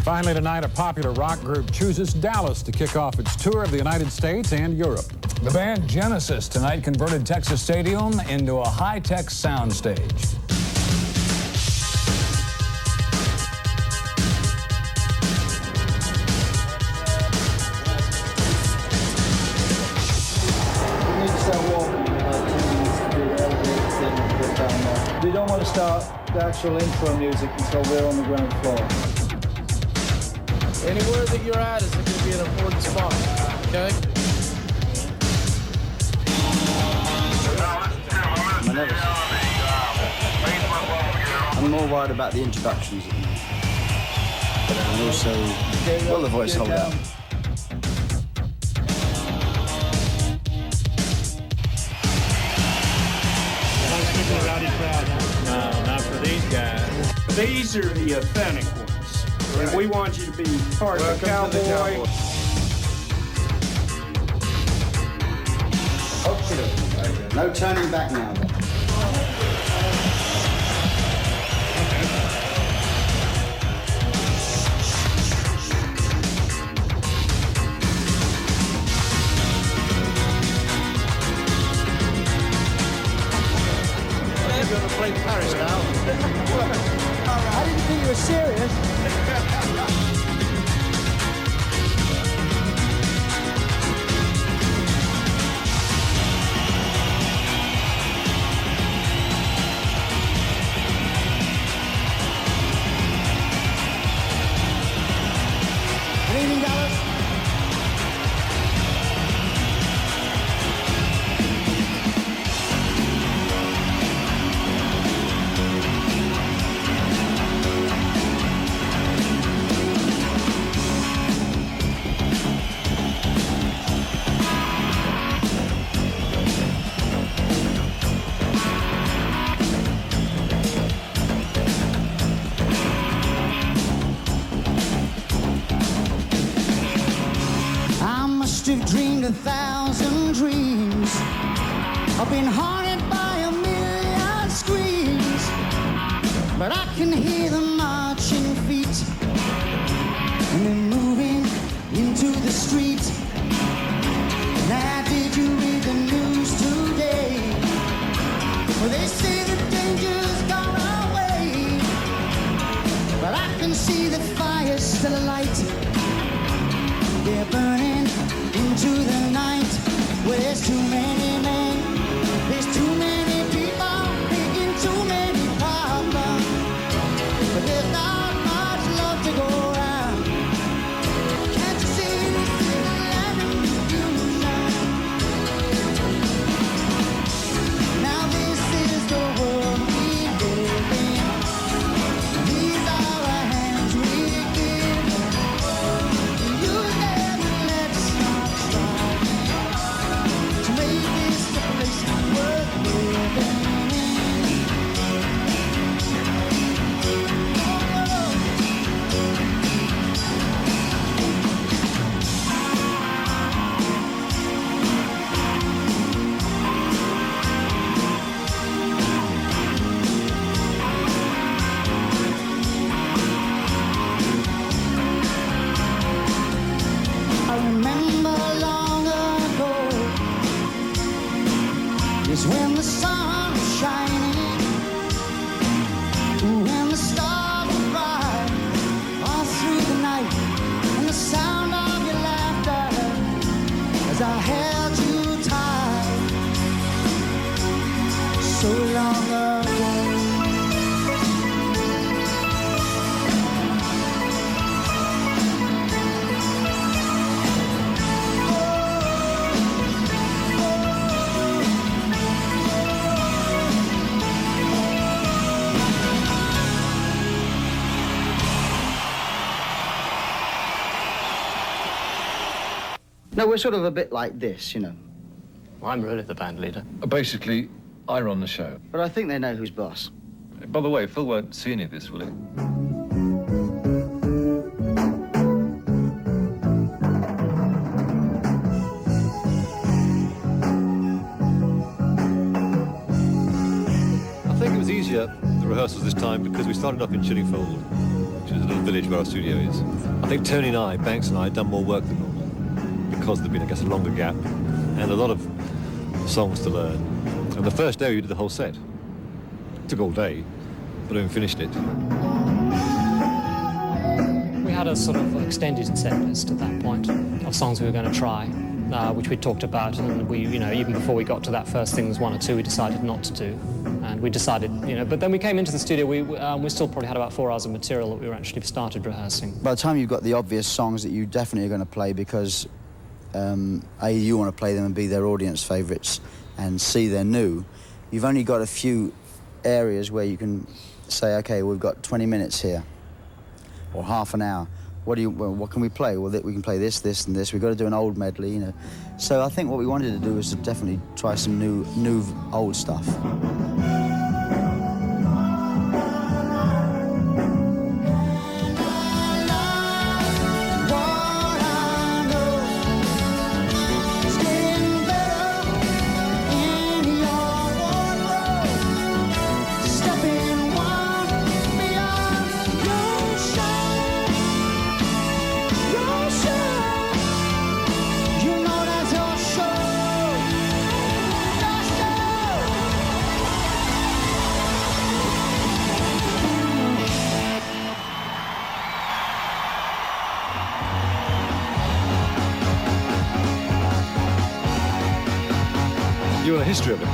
Finally tonight, a popular rock group chooses Dallas to kick off its tour of the United States and Europe. The band Genesis tonight converted Texas Stadium into a high-tech soundstage. We don't want to start the actual intro music until we're on the ground floor. Anywhere that you're at is going to be an important spot, okay? I'm more worried about the introductions at the moment. But I'm also, will the voice hold out? No, not for these guys. These are the authentic ones. Right. And we want you to be part of the cowboy. No turning back now. Going to play Paris now. I didn't think you were serious. Good evening, Dallas. I've dreamed 1,000 dreams. I've been haunted by 1,000,000 screams, but I can hear them marching feet, and they're moving into the street. Now, did you read the news today? Well, they say the danger's gone away, but I can see the fire's still alight. They're burning into the night, where there's too many men, there's too many people, making too many problems, but there's not much love to go around. Can't you see this is the land of confusion? Now this is the world we live in. These are the hands we give. You never let us stop to make this the place worth living in. I remember long ago is when the sun was shining, when the stars were bright all through the night, and the sound of your laughter as I held you tight so long ago. No, we're sort of a bit like this, you know. Well, I'm really the band leader. Basically, I run the show. But I think they know who's boss. By the way, Phil won't see any of this, will he? I think it was easier, the rehearsals this time, because we started up in Chiddingfold, which is a little the village where our studio is. I think Tony and I, Banks and I, had done more work than normal because there'd been, I guess, a longer gap and a lot of songs to learn. And the first day we did the whole set. It took all day, but we finished it. We had a sort of extended set list at that point of songs we were going to try, which we talked about, and we, even before we got to that first thing, there's one or two we decided not to do. And we decided, but then we came into the studio, we still probably had about 4 hours of material that we were actually started rehearsing. By the time you've got the obvious songs that you definitely are going to play because A, you want to play them and B, they're audience favourites, and C, they're new, you've only got a few areas where you can say, OK, we've got 20 minutes here, or half an hour. What can we play? Well, we can play this, this, and this. We've got to do an old medley, So I think what we wanted to do was to definitely try some new old stuff. You want a history of it?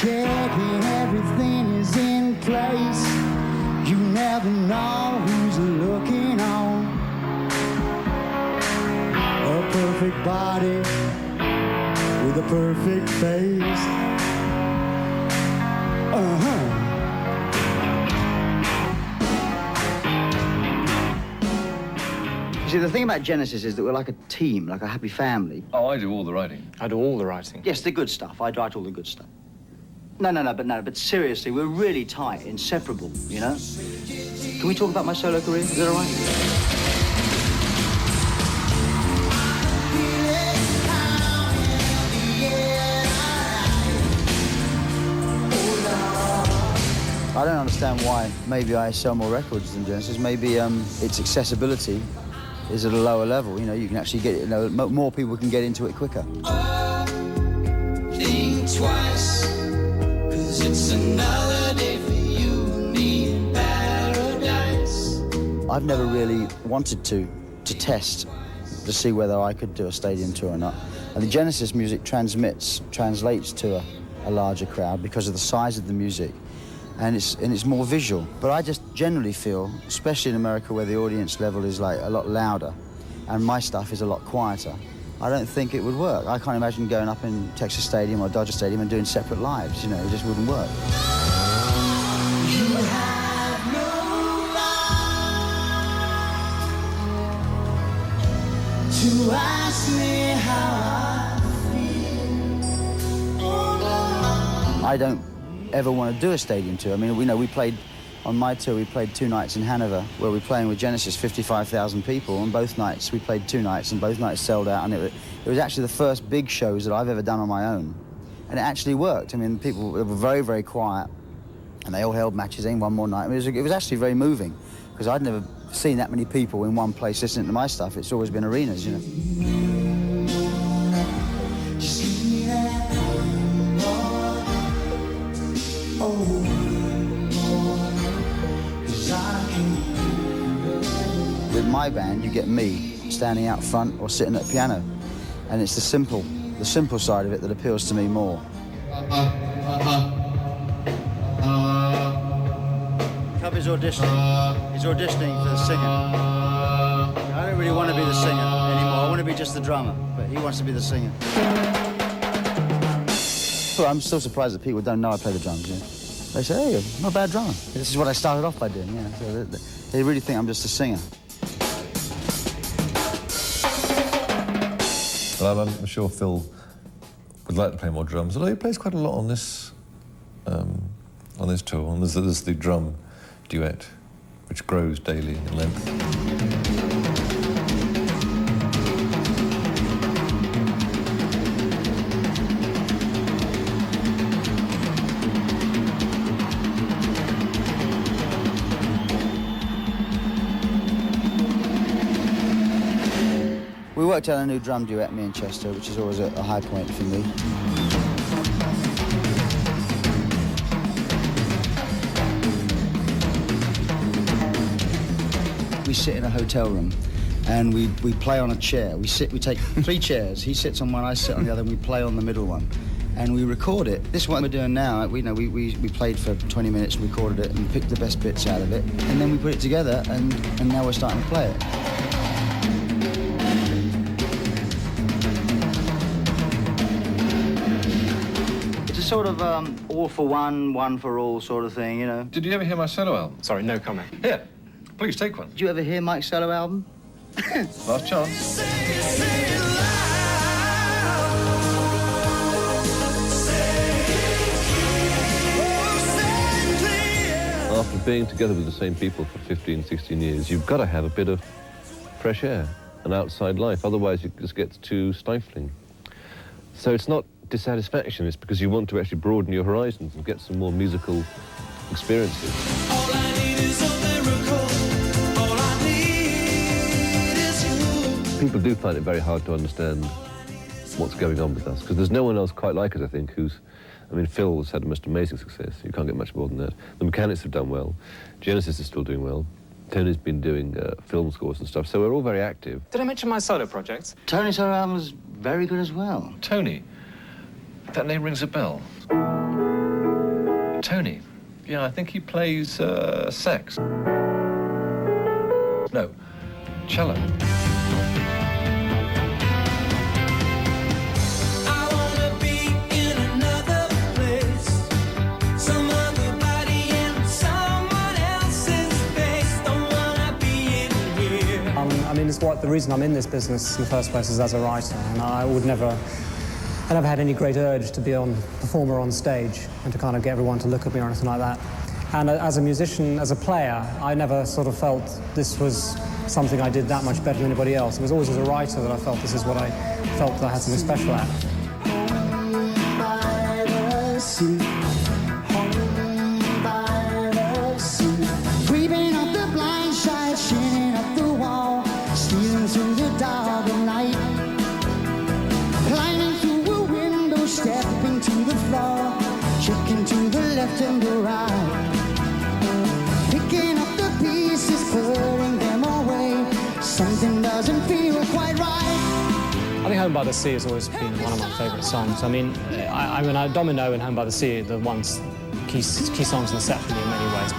checking everything is in place. You never know who's looking on. A perfect body with a perfect face. See, the thing about Genesis is that we're like a team, like a happy family. Oh, I do all the writing. I do all the writing. Yes, the good stuff. I write all the good stuff. But seriously, we're really tight, inseparable, you know? Can we talk about my solo career? Is that all right? I don't understand why maybe I sell more records than Genesis. Maybe its accessibility is at a lower level. You know, you can actually get it, you know, more people can get into it quicker. Think twice, 'cause it's another day for you and me in paradise. I've never really wanted to test to see whether I could do a stadium tour or not. And the Genesis music translates to a larger crowd because of the size of the music and it's more visual. But I just generally feel, especially in America where the audience level is like a lot louder and my stuff is a lot quieter, I don't think it would work. I can't imagine going up in Texas Stadium or Dodger Stadium and doing separate lives, you know, it just wouldn't work. You have no right to ask me how I don't ever want to do a stadium tour. I mean, we played, on my tour, we played 2 nights in Hanover, where we were playing with Genesis, 55,000 people, and both nights, we played 2 nights, and both nights sold out, and it was actually the first big shows that I've ever done on my own. And it actually worked. I mean, people were very, very quiet, and they all held matches in one more night. I mean, it was actually very moving, because I'd never seen that many people in one place listening to my stuff. It's always been arenas, you know. With my band, you get me standing out front or sitting at a piano, and it's the simple side of it that appeals to me more. Cub is auditioning. He's auditioning for the singer. I don't really want to be the singer anymore. I want to be just the drummer, but he wants to be the singer. Well, I'm still surprised that people don't know I play the drums. You know? They say, hey, I'm not a bad drummer. This is what I started off by doing, yeah. So they really think I'm just a singer. Well, I'm sure Phil would like to play more drums, although he plays quite a lot on this tour. And there's the drum duet, which grows daily in length. We worked out a new drum duet, me and Chester, which is always a high point for me. We sit in a hotel room and we play on a chair. We take 3 chairs. He sits on one, I sit on the other, and we play on the middle one. And we record it. This is what we're doing now. We played for 20 minutes, recorded it, and picked the best bits out of it. And then we put it together, and now we're starting to play it. Sort of all for one, one for all sort of thing, you know. Did you ever hear my solo album? Sorry, no comment. Here, please take one. Did you ever hear Mike's solo album? Last chance. After being together with the same people for 15, 16 years, you've got to have a bit of fresh air, an outside life, otherwise it just gets too stifling. So it's not dissatisfaction, it's because you want to actually broaden your horizons and get some more musical experiences. All I need is a miracle. All I need is you. People do find it very hard to understand what's going on with us, because there's no one else quite like us, I think, I mean, Phil's had the most amazing success. You can't get much more than that. The Mechanics have done well. Genesis is still doing well. Tony's been doing film scores and stuff, so we're all very active. Did I mention my solo projects? Tony's solo album was very good as well. Tony. That name rings a bell. Tony. Yeah, I think he plays sax. No, cello. I wanna be in another place, some other body in someone else's face. Don't wanna be in here. I mean, it's the reason I'm in this business in the first place is as a writer, and I never had any great urge to be a performer on stage and to kind of get everyone to look at me or anything like that. And as a musician, as a player, I never sort of felt this was something I did that much better than anybody else. It was always as a writer that I felt this is what I felt that I had something special at. By the sea, home by the sea, creeping up the blind side, shining up the wall, stealing through the dark of night, climbing through a window, stepping to the floor, checking to the left and the right, picking up the pieces, putting them away. Something doesn't feel quite right. I think Home by the Sea has always been one of my favourite songs. I mean, Domino and Home by the Sea are the ones key songs in the set for me in many ways.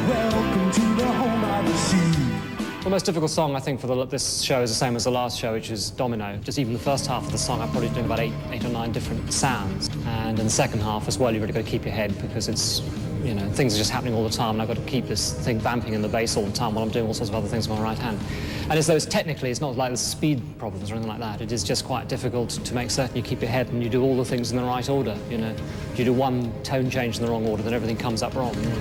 Welcome to the home by the sea. The most difficult song, I think, for this show is the same as the last show, which is Domino. Just even the first half of the song, I'm probably doing about eight or nine different sounds. And in the second half as well, you've really got to keep your head because it's, you know, things are just happening all the time, and I've got to keep this thing vamping in the bass all the time while I'm doing all sorts of other things with my right hand. And it's those technically, it's not like there's speed problems or anything like that. It is just quite difficult to make certain you keep your head and you do all the things in the right order, you know. If you do one tone change in the wrong order, then everything comes up wrong. You know?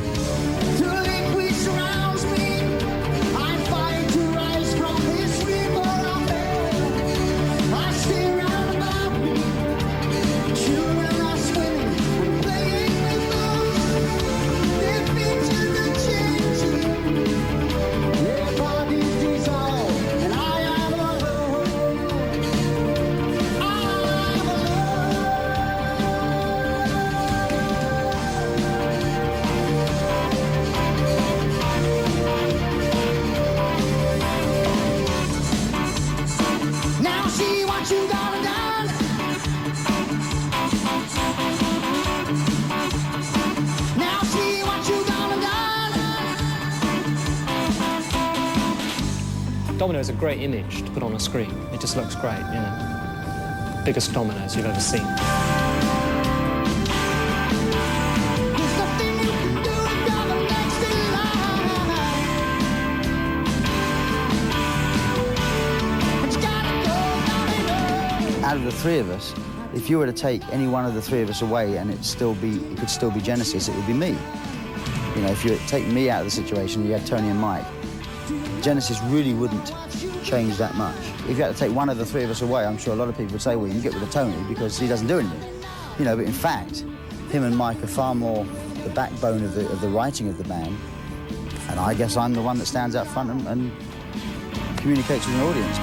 Domino is a great image to put on a screen. It just looks great, you know. Biggest dominoes you've ever seen. Out of the three of us, if you were to take any one of the three of us away and it could still be Genesis, it would be me. You know, if you take me out of the situation, you had Tony and Mike, Genesis really wouldn't change that much. If you had to take one of the three of us away, I'm sure a lot of people would say, well, you can get rid of Tony because he doesn't do anything. You know, but in fact, him and Mike are far more the backbone of the writing of the band. And I guess I'm the one that stands out front and communicates with an audience.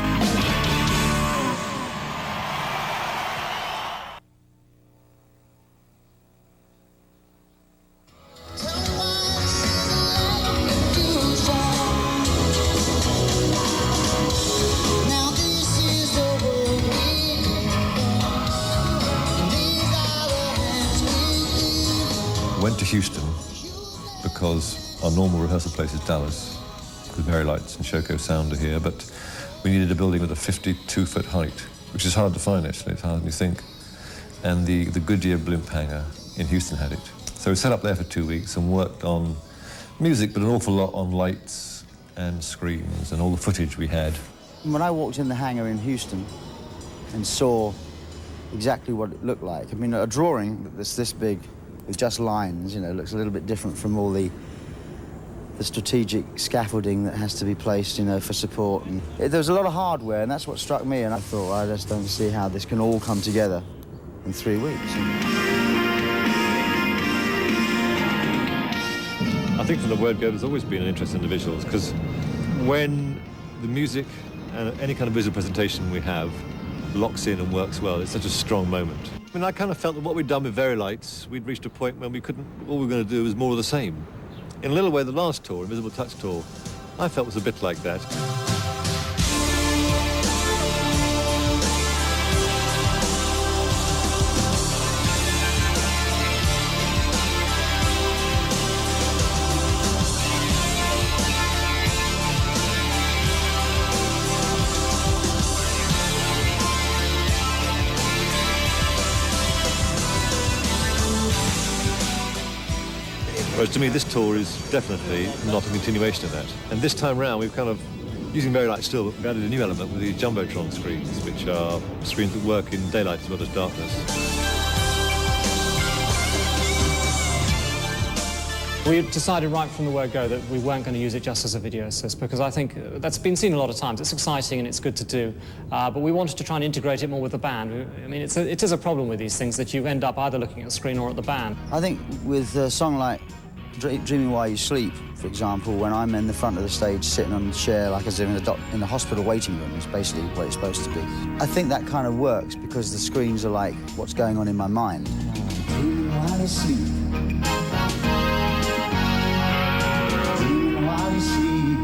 Went to Houston because our normal rehearsal place is Dallas, with Mary Lights and Shoko Sound are here, but we needed a building with a 52-foot height, which is hard to find, actually. It's harder than you think. And the Goodyear blimp hangar in Houston had it. So we set up there for 2 weeks and worked on music, but an awful lot on lights and screens and all the footage we had. When I walked in the hangar in Houston and saw exactly what it looked like, I mean, a drawing that's this big with just lines, you know, looks a little bit different from all the strategic scaffolding that has to be placed, you know, for support. And there's a lot of hardware, and that's what struck me, and I thought, I just don't see how this can all come together in 3 weeks. I think from the word go, there's always been an interest in the visuals, because when the music and any kind of visual presentation we have locks in and works well, it's such a strong moment. I mean, I kind of felt that what we'd done with Very Lights, we'd reached a point when we couldn't, all we were going to do was more of the same. In a little way, the last tour, Invisible Touch tour, I felt was a bit like that. Whereas to me, this tour is definitely not a continuation of that. And this time round, we've kind of, using Very Light still, but we've added a new element with the Jumbotron screens, which are screens that work in daylight as well as darkness. We decided right from the word go that we weren't going to use it just as a video assist, because I think that's been seen a lot of times. It's exciting and it's good to do, but we wanted to try and integrate it more with the band. I mean, it is a problem with these things that you end up either looking at the screen or at the band. I think with a song like Dreaming While You Sleep, for example, when I'm in the front of the stage sitting on the chair like as if in the hospital waiting room, is basically what it's supposed to be. I think that kind of works because the screens are like what's going on in my mind. Dreaming while you sleep. Dreaming while you sleep.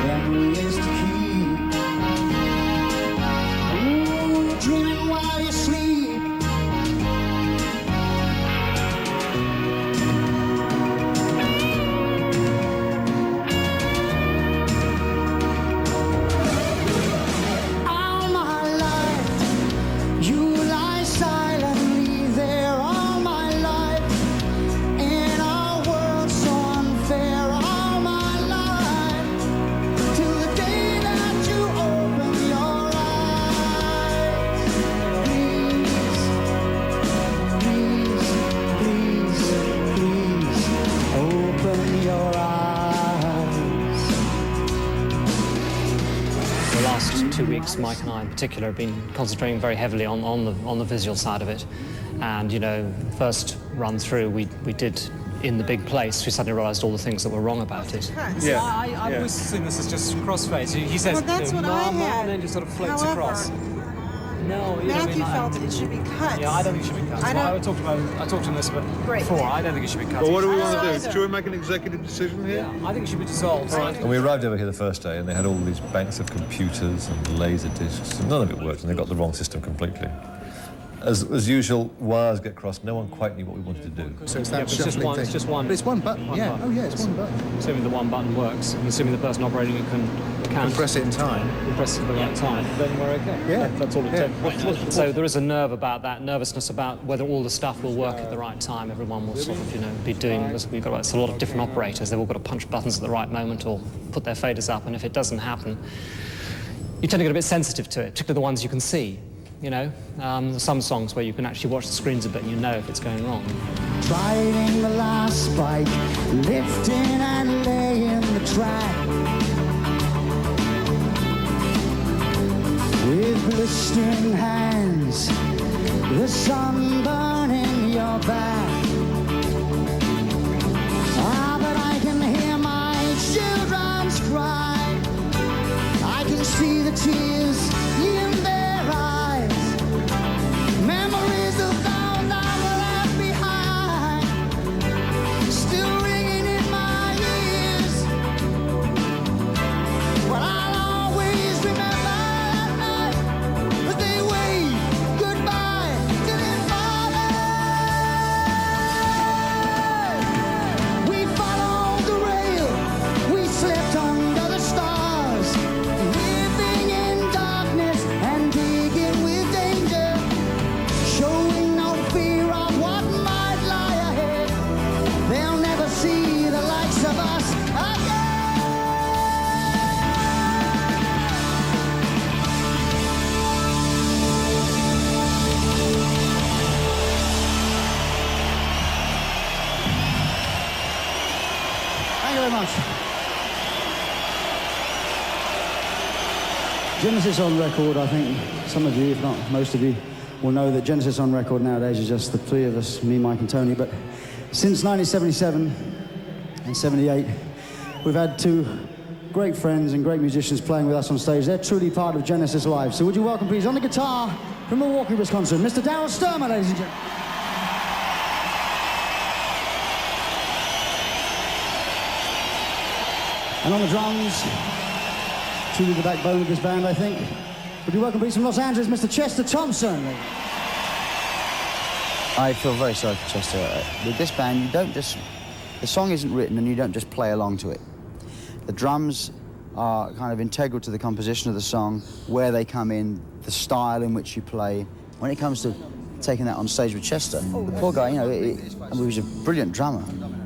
Memories to keep. Ooh, dreaming while you sleep. weeks, Mike and I in particular have been concentrating very heavily on the visual side of it. And, you know, first run through, we did in the big place, we suddenly realised all the things that were wrong about it. Yeah. I've always seen this as just crossfades. He says, well, that's what I had. And then just sort of floats However, across. No, Matthew felt it should be cut. Yeah, I don't think it should be cut. I talked to him this before. I don't think it should be cut. Well, what do we want to do? Should we make an executive decision here? Yeah, I think it should be dissolved. And we arrived over here the first day, and they had all these banks of computers and laser discs, and none of it worked, and they got the wrong system completely. As usual, wires get crossed. No one quite knew what we wanted to do. So it's that it's just one. But it's one button. Oh yeah, it's one button. Assuming the one button works, and assuming the person operating it can press it in time. Press it at the right time, then we're okay. Yeah, that's all it takes. So there is a nervousness about whether all the stuff will work at the right time. Everyone will sort of, you know, be doing. We've got a lot of different operators. They've all got to punch buttons at the right moment or put their faders up, and if it doesn't happen, you tend to get a bit sensitive to it, particularly the ones you can see. You know, there's some songs where you can actually watch the screens a bit and you know if it's going wrong. Riding the last spike, lifting and laying the track. With blistering hands, the sun burning your back. Ah, but I can hear my children's cry. I can see the tears in their eyes. Memories of those I left behind, still ringing in my ears. But I'll always remember that night as they waved goodbye to their father. We followed the rail, we slept under the stars, living in darkness and digging with danger. Showing no fear of what might lie ahead. They'll never see the likes of us again. Thank you very much. Genesis on record, I think some of you, if not most of you, will know that Genesis on record nowadays is just the three of us, me, Mike and Tony, but since 1977 and 78, we've had two great friends and great musicians playing with us on stage. They're truly part of Genesis Live. So would you welcome, please, on the guitar from Milwaukee, Wisconsin, Mr. Darryl Sturmer, ladies and gentlemen. And on the drums, truly the backbone of this band, I think. Would you welcome, please, from Los Angeles, Mr. Chester Thompson. I feel very sorry for Chester. With this band, you don't just... The song isn't written and you don't just play along to it. The drums are kind of integral to the composition of the song, where they come in, the style in which you play. When it comes to taking that on stage with Chester, the poor guy, you know, he was a brilliant drummer.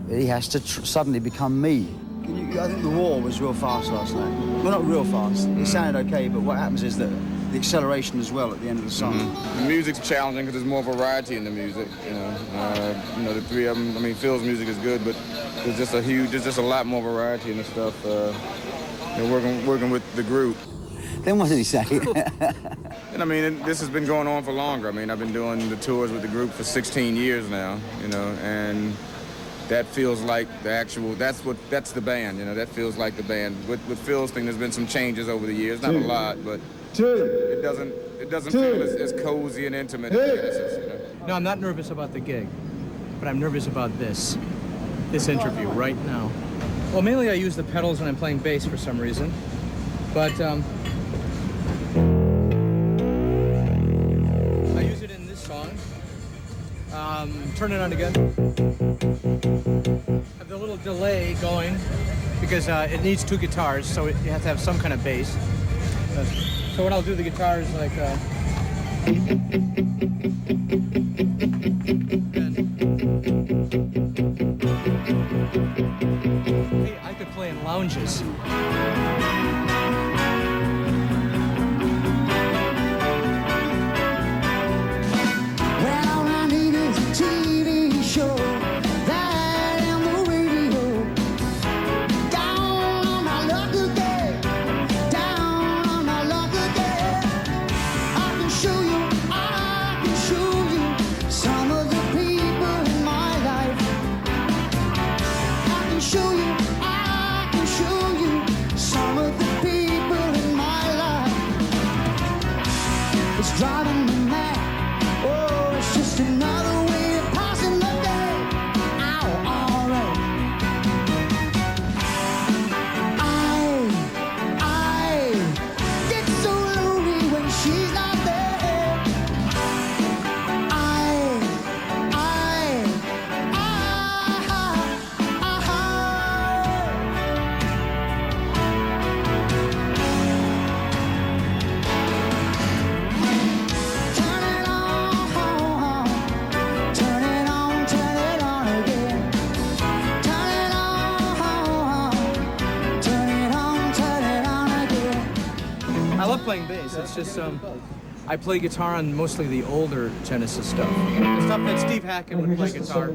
He has to suddenly become me. I think the wall was real fast last night. Well, not real fast. It sounded okay, but what happens is that the acceleration as well at the end of the song. The music's challenging because there's more variety in the music. You know, the three of them. I mean, Phil's music is good, but there's just a lot more variety in the stuff. Working with the group. Then what did he say? And I mean, this has been going on for longer. I mean, I've been doing the tours with the group for 16 years now. You know, and that feels like the actual. That's the band. You know, that feels like the band. With Phil's thing, there's been some changes over the years. Not a lot, but it doesn't feel as cozy and intimate as Genesis. You know? No, I'm not nervous about the gig, but I'm nervous about this interview right now. Well, mainly I use the pedals when I'm playing bass for some reason, but I use it in this song. Turn it on again. Have the little delay going because it needs two guitars, so you have to have some kind of bass. So what I'll do, the guitar is like. Hey, I could play in lounges. Down on my luck again. playing bass. It's just I play guitar on mostly the older Genesis stuff. The stuff that Steve Hackett would play guitar.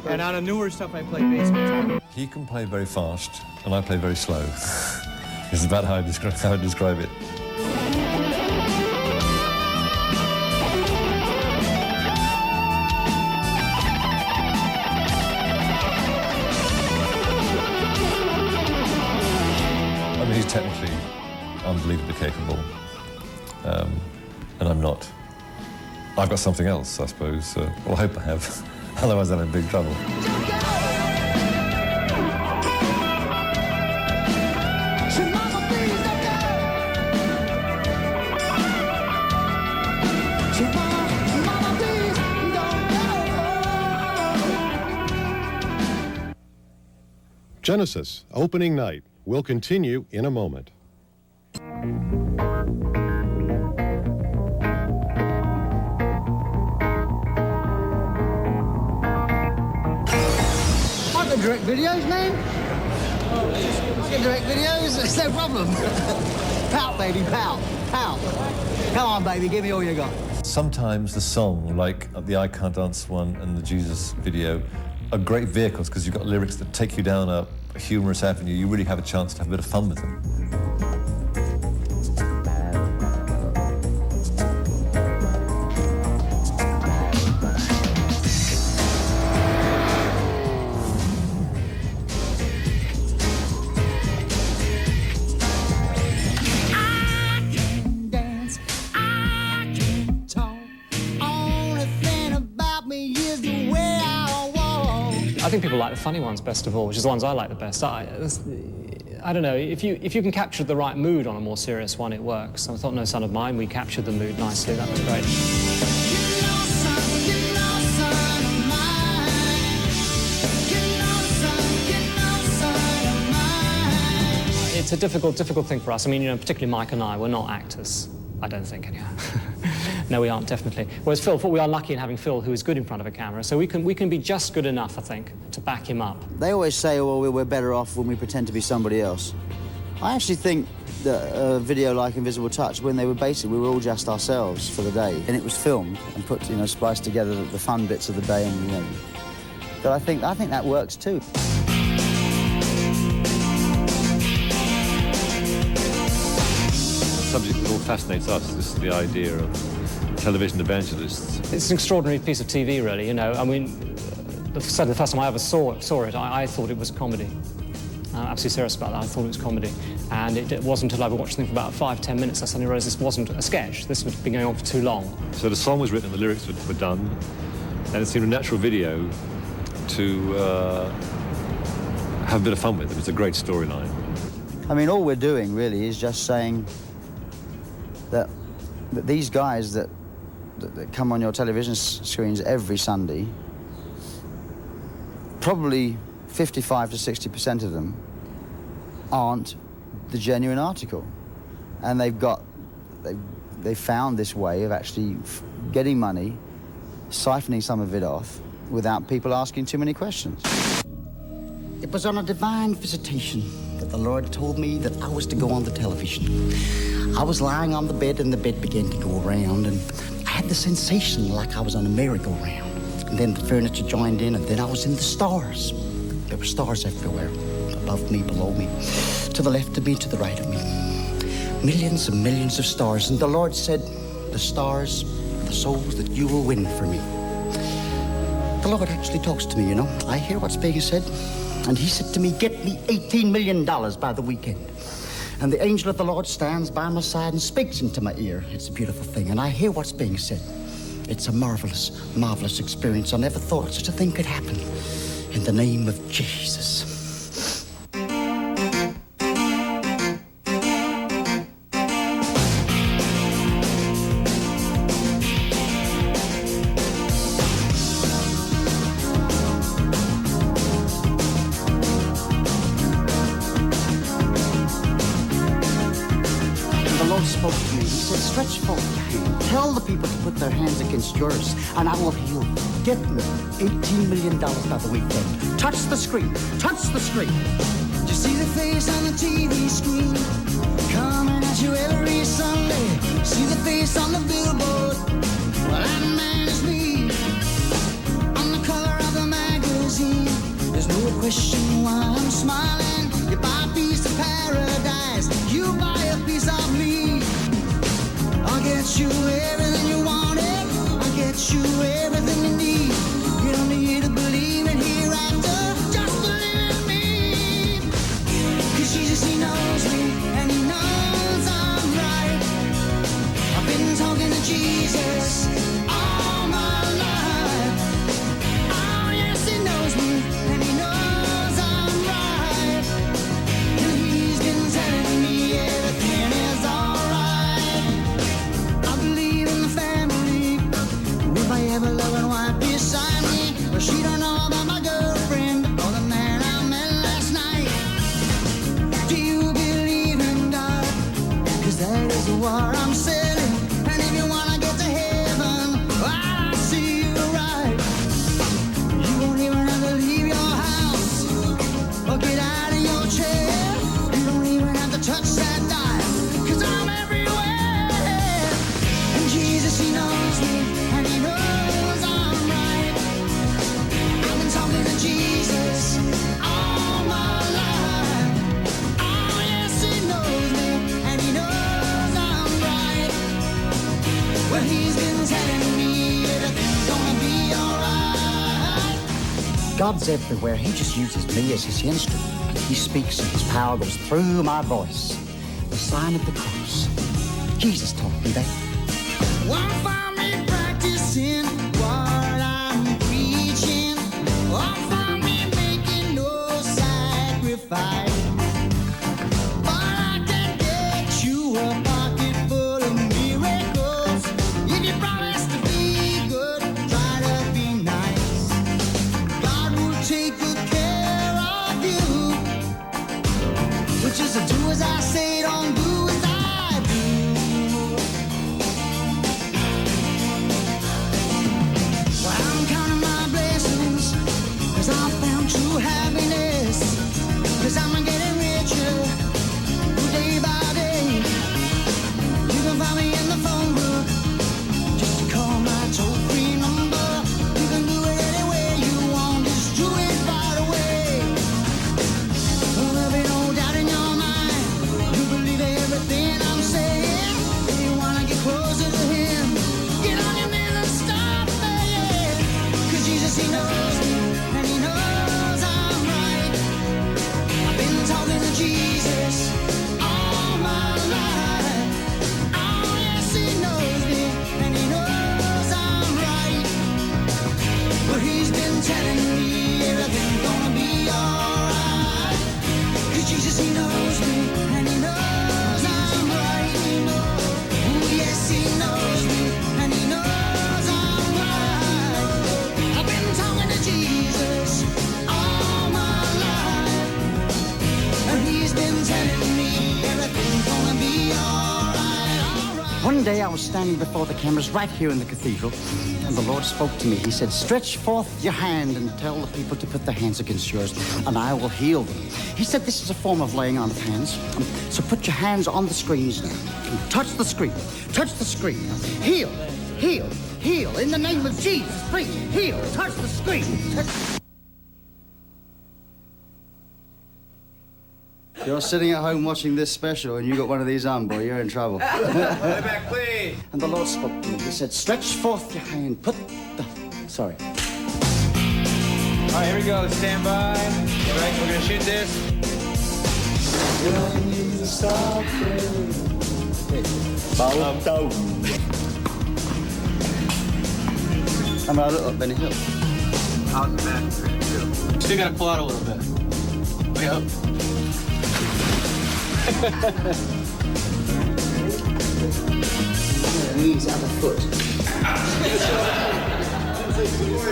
And on the newer stuff, I play bass guitar. He can play very fast, and I play very slow. It's about how I describe it. I mean, he's technically unbelievably capable, and I'm not. I've got something else, I suppose. Well, I hope I have. Otherwise, I'm in big trouble. Genesis, opening night, will continue in a moment. I can direct videos, man. I can direct videos, it's no problem. Pout, baby, pout, pout. Come on, baby, give me all you got. Sometimes the song, like the I Can't Dance one and the Jesus video, are great vehicles because you've got lyrics that take you down a humorous avenue. You really have a chance to have a bit of fun with them. I think people like the funny ones best of all, which is the ones I like the best. I don't know, if you can capture the right mood on a more serious one, it works. I thought No Son of Mine, we captured the mood nicely, that was great. It's a difficult thing for us. I mean, you know, particularly Mike and I, we're not actors. I don't think, anyhow. No, we aren't, definitely. Whereas Phil, we are lucky in having Phil, who is good in front of a camera, so we can be just good enough, I think, to back him up. They always say, well, we're better off when we pretend to be somebody else. I actually think that a video like Invisible Touch, when we were all just ourselves for the day, and it was filmed and put, you know, spliced together the fun bits of the day, and, you know. But I think that works too. The subject that all fascinates us is the idea of television evangelists. It's an extraordinary piece of TV, really, you know. I mean, the first time I ever saw it, I thought it was a comedy. I'm absolutely serious about that. I thought it was comedy. And it wasn't until I watched the thing for about 5-10 minutes I suddenly realised this wasn't a sketch. This had been going on for too long. So the song was written and the lyrics were done, and it seemed a natural video to have a bit of fun with. It was a great storyline. I mean, all we're doing, really, is just saying that these guys that come on your television screens every Sunday, probably 55 to 60% of them aren't the genuine article. And they found this way of actually getting money, siphoning some of it off, without people asking too many questions. It was on a divine visitation that the Lord told me that I was to go on the television. I was lying on the bed and the bed began to go around, and I had the sensation like I was on a merry-go-round. And then the furniture joined in, and then I was in the stars. There were stars everywhere, above me, below me, to the left of me, to the right of me. Millions and millions of stars. And the Lord said, the stars are the souls that you will win for me. The Lord actually talks to me, you know. I hear what's being said. And he said to me, get me $18 million by the weekend. And the angel of the Lord stands by my side and speaks into my ear. It's a beautiful thing, and I hear what's being said. It's a marvelous, marvelous experience. I never thought such a thing could happen. In the name of Jesus. Spoke to me. He said, stretch forth your hand. Tell the people to put their hands against yours, and I will heal you. Get me $18 million by the weekend. Touch the screen. Touch the screen. You see the face on the TV screen coming at you you every Sunday, see the face on the billboard. Well, that man is me, on the cover of the magazine. There's no question why I'm smiling. You buy a piece of paradise, you buy a piece of me. I'll get you everything you wanted, I'll get you everything you need. You don't need to believe in hereafter, just believe in me. 'Cause Jesus, he knows me, and he knows I'm right. I've been talking to Jesus all my life. Oh yes, he knows me, and he knows I'm right. And he's been telling me everything is alright. I believe in the family, with my ever-loving wife beside me. But she don't know about my girlfriend or the man I met last night. Do you believe in God? 'Cause that is the war I'm selling. And if you wanna get to heaven, I'll see you right. You won't even have to leave your house or get out of your chair. You don't even have to touch that dial, 'cause I'm everywhere. And Jesus, he knows me, and he knows I'm right. I've been talking to Jesus all my life. Oh yes, he knows me, and he knows I'm right. Well, he's been telling me everything's gonna be alright. God's everywhere. He just uses me as his instrument. He speaks and his power goes through my voice. The sign of the cross. Jesus taught me that. Won't find me practicing what I'm preaching. Won't find me making no sacrifice. But I can get you a pocket full of miracles. If you promise to be good, try to be nice. God will take good care of you. Which is to do as I say, don't do as I do. Well, I'm counting my blessings, 'cause I found true happiness. 'Cause I'm getting richer day by day. You can find me in the phone book, just call my toll-free number. You can do it any way you want, just do it right away. There'll be no doubt in your mind, you believe everything I'm saying. If you wanna get closer to him, get on your knees and start praying. 'Cause Jesus, he knows me, and he knows I'm right. I've been talking to Jesus all my life. Oh yes, he knows me, and he knows I'm right. But he's been telling me everything's gonna be alright. 'Cause Jesus, he knows me, and he knows I'm right. Oh yes, he knows me, and he knows I'm right. I've been talking to Jesus all my life, and he's been telling me everything's gonna be alright. One day I was standing before the cameras right here in the cathedral, and the Lord spoke to me. He said, "Stretch forth your hand and tell the people to put their hands against yours, and I will heal them." He said this is a form of laying on of hands. So put your hands on the screens now. And touch the screen. Touch the screen. Heal. Heal. Heal. In the name of Jesus, please. Heal. Touch the screen. You're sitting at home watching this special and you got one of these on, boy, you're in trouble. Back, please. And the Lord spoke to me. He said, "Stretch forth your hand. Put the..." Sorry. All right, here we go. Stand by. All right, we're gonna shoot this. I'm out of Benny Hill. Out the back. Still gotta pull out a little bit. Way up. Knees at the foot.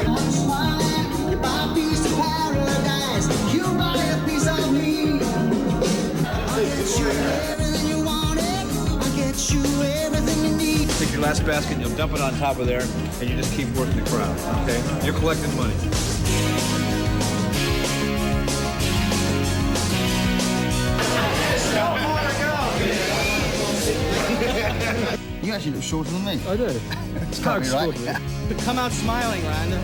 I'm smiling, you buy a piece of paradise, you buy a piece of me. I'll get you everything you wanted, I'll get you everything you need. Take your last basket, you'll dump it on top of there, and you just keep working the crowd, okay? You're collecting money. actually look shorter than me. I do. It's can't be right. Come out smiling, Randa.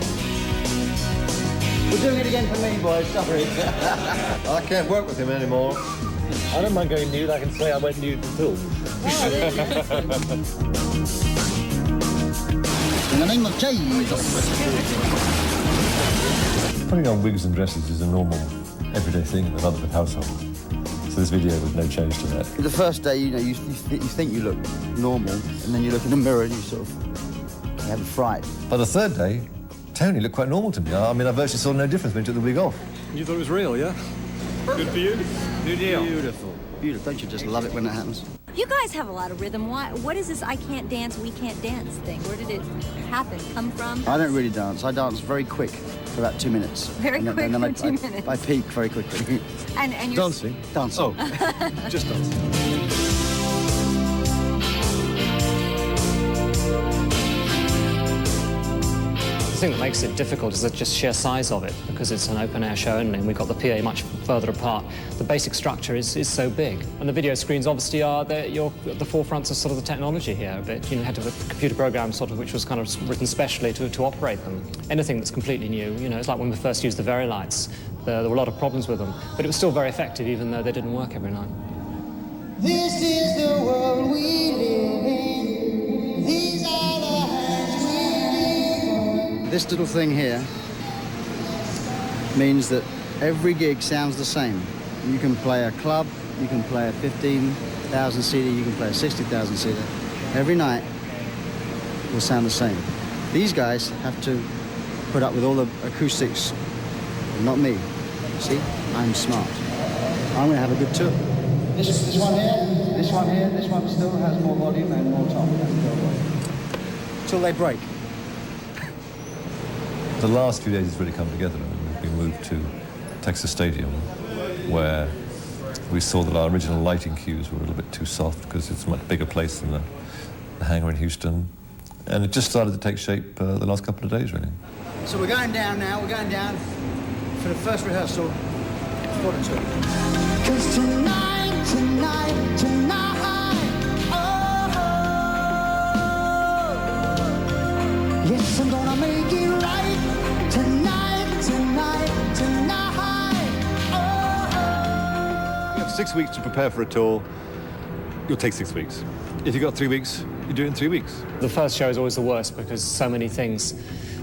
We're doing it again for me, boys. Sorry. I can't work with him anymore. I don't mind going nude. I can say I went nude for film. In the name of Jesus. Putting on wigs and dresses is a normal, everyday thing in the Rutherford household. So this video was no change to that. The first day, you know, you think you look normal, and then you look in the mirror and you sort of have a fright. By the third day, Tony looked quite normal to me. I mean, I virtually saw no difference when he took the wig off. You thought it was real, yeah? Good for you. New deal. Beautiful. Beautiful. Don't you just love it when that happens? You guys have a lot of rhythm. What is this I can't dance, we can't dance thing? Where did it happen, come from? I don't really dance. I dance very quick for about 2 minutes. Very quick and then for 2 minutes. I peak very quickly. And you're... Dancing? Dancing. Oh, just dancing. The thing that makes it difficult is the just sheer size of it, because it's an open-air show only, and we've got the PA much further apart. The basic structure is so big. And the video screens obviously are you're at the forefronts of sort of the technology here a bit. You know, had to have a computer program sort of which was kind of written specially to operate them. Anything that's completely new, you know, it's like when we first used the Very Lights. There were a lot of problems with them, but it was still very effective even though they didn't work every night. This is the world we live in. These are the hands we live in. This little thing here means that every gig sounds the same. You can play a club, you can play a 15,000 seater, you can play a 60,000 seater. Every night will sound the same. These guys have to put up with all the acoustics, not me. See, I'm smart. I'm going to have a good tour. This one here, this one here, this one still has more volume and more top. Till they break. The last few days has really come together. We moved to Texas Stadium, where we saw that our original lighting cues were a little bit too soft because it's a much bigger place than the hangar in Houston. And it just started to take shape the last couple of days, really. So we're going down now, we're going down for the first rehearsal for the tour. 'Cause tonight, oh, yes, I'm gonna make it right. Tonight, oh. You have 6 weeks to prepare for a tour. You'll take 6 weeks. If you've got 3 weeks, you do it in 3 weeks. The first show is always the worst because so many things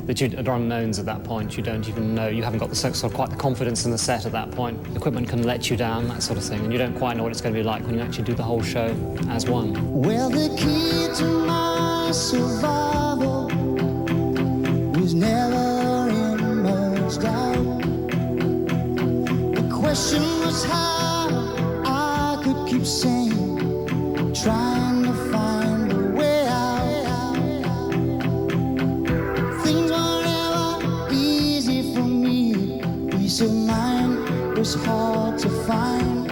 that are unknowns at that point. You don't even know. You haven't got the sort of quite the confidence in the set at that point. Equipment can let you down, that sort of thing, and you don't quite know what it's going to be like when you actually do the whole show as one. Well, the key to my survival was never in much doubt. The question was how I could keep sane, trying to find a way out. Things were never easy for me. Peace of mind was hard to find,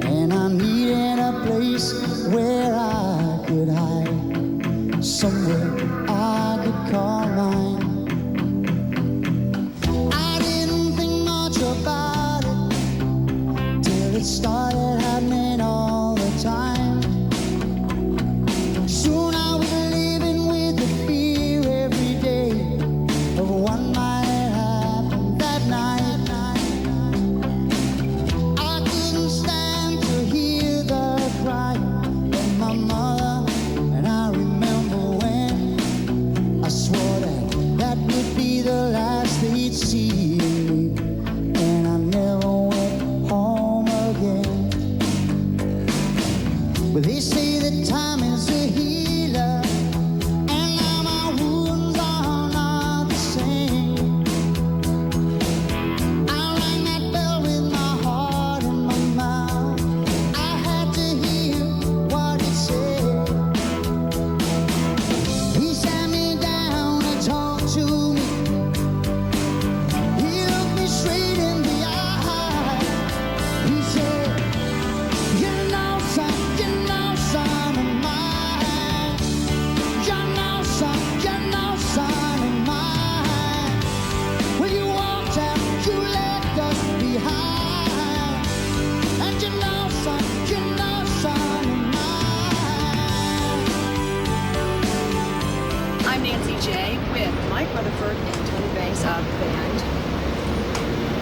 and I needed a place where I could hide, somewhere I could call mine. I didn't think much about it till it started happening all the time. Soon I was living with the fear every day of what might happen that night. I couldn't stand to hear the cry of my mother, and I remember when I swore to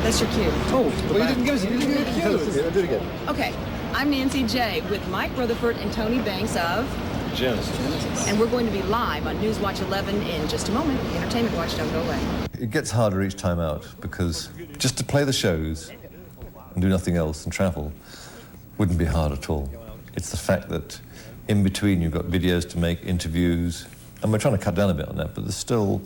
That's your cue. Oh, well, you didn't give us a cue. Do it again. Okay, I'm Nancy J. with Mike Rutherford and Tony Banks of Genesis. And we're going to be live on Newswatch 11 in just a moment. Entertainment Watch, don't go away. It gets harder each time out because just to play the shows and do nothing else and travel wouldn't be hard at all. It's the fact that in between you've got videos to make, interviews, and we're trying to cut down a bit on that, but there's still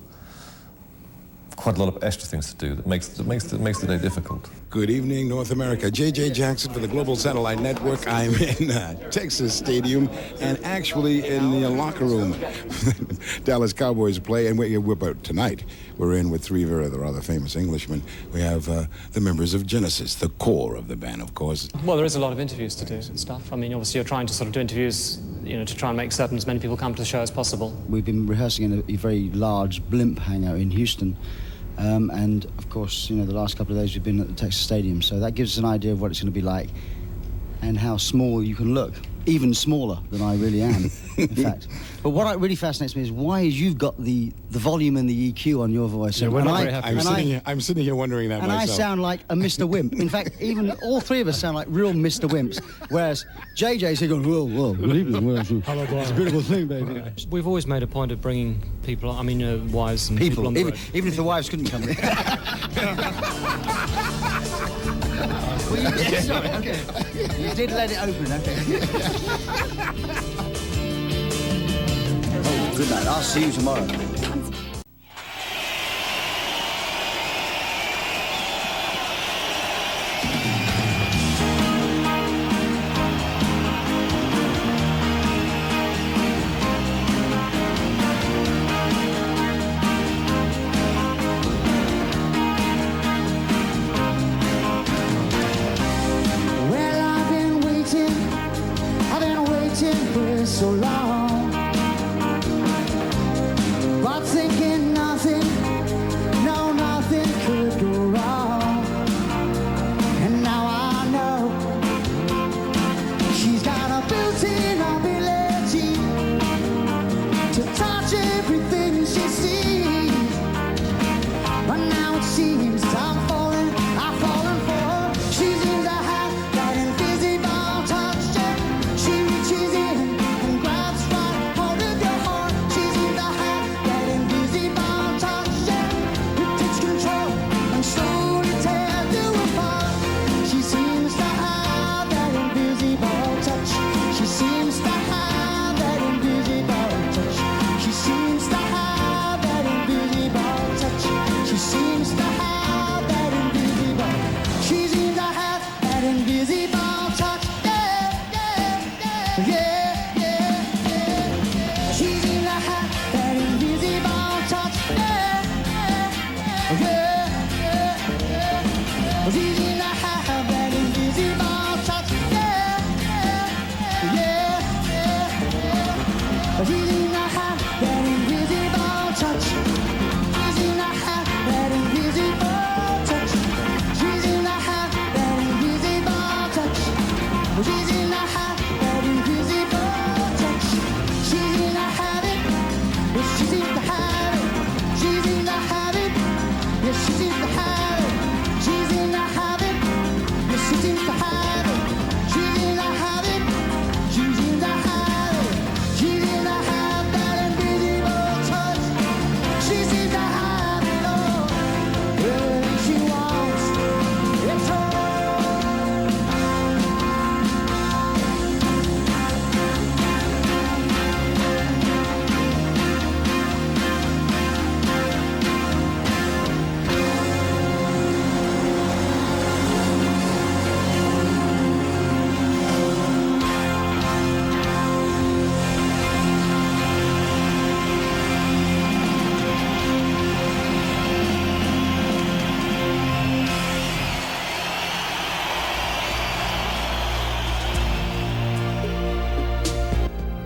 quite a lot of extra things to do that makes the day difficult. Good evening, North America. J.J. Jackson for the Global Satellite Network. I'm in Texas Stadium and actually in the locker room. Dallas Cowboys play, and tonight we're in with three rather famous Englishmen. We have the members of Genesis, the core of the band, of course. Well, there is a lot of interviews to do and stuff. I mean, obviously you're trying to sort of do interviews, you know, to try and make certain as many people come to the show as possible. We've been rehearsing in a very large blimp hangar in Houston. And, of course, you know, the last couple of days we've been at the Texas Stadium, so that gives us an idea of what it's going to be like and how small you can look, even smaller than I really am, in fact. But what really fascinates me is why you've got the volume and the EQ on your voice. Yeah, we're not very happy. I'm sitting here wondering that myself. And I sound like a Mr. Wimp. In fact, even all three of us sound like real Mr. Wimps, whereas JJ's here going, whoa, good evening. It's a beautiful thing, baby. We've always made a point of bringing people, I mean, wives and people on the road. Even if the wives couldn't come. Sorry, okay. You did let it open, okay. Oh, good night. I'll see you tomorrow. So long, but thinking nothing could go wrong. And now I know she's got a built-in ability to touch everything she sees. But now it seems I'm falling for her. She seems to have that invisible touch. She reaches in.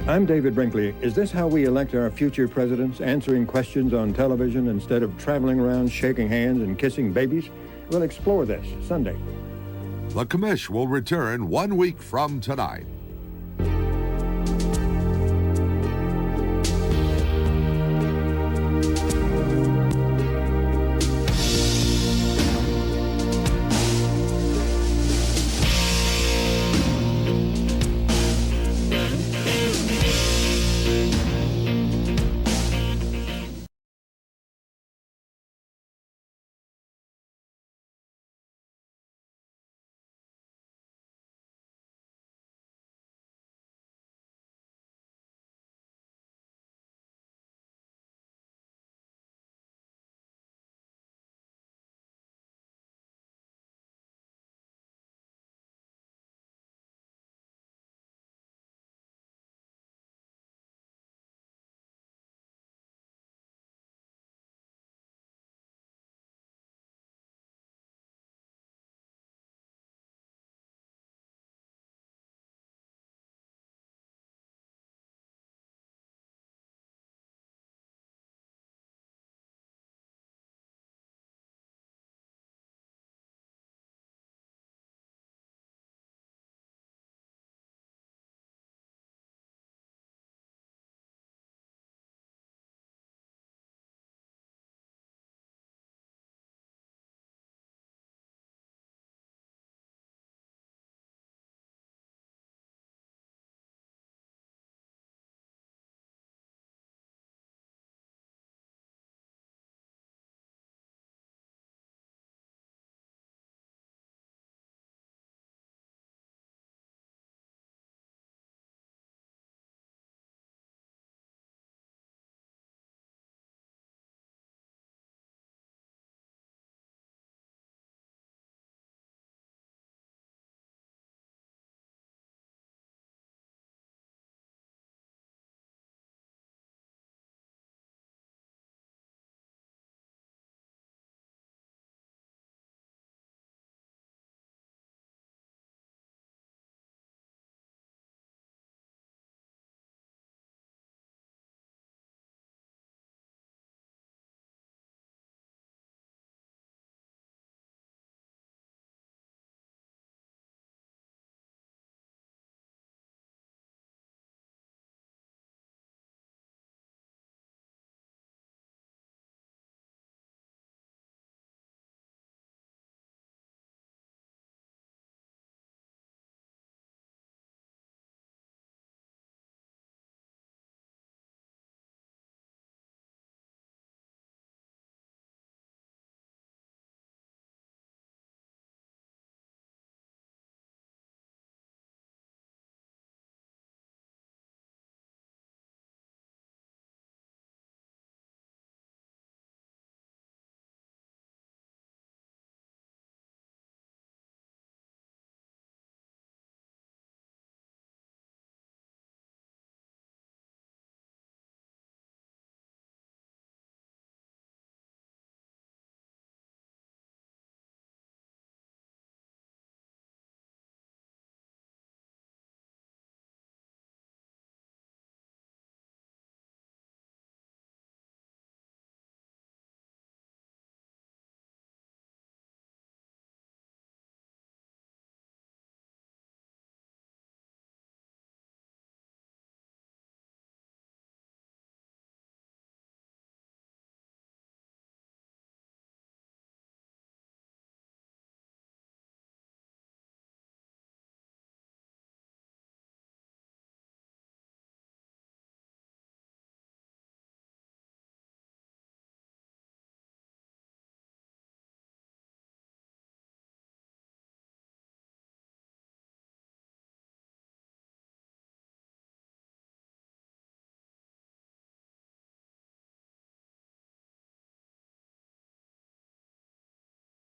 I'm David Brinkley. Is this how we elect our future presidents, answering questions on television instead of traveling around shaking hands and kissing babies? We'll explore this Sunday. The Commish will return 1 week from tonight.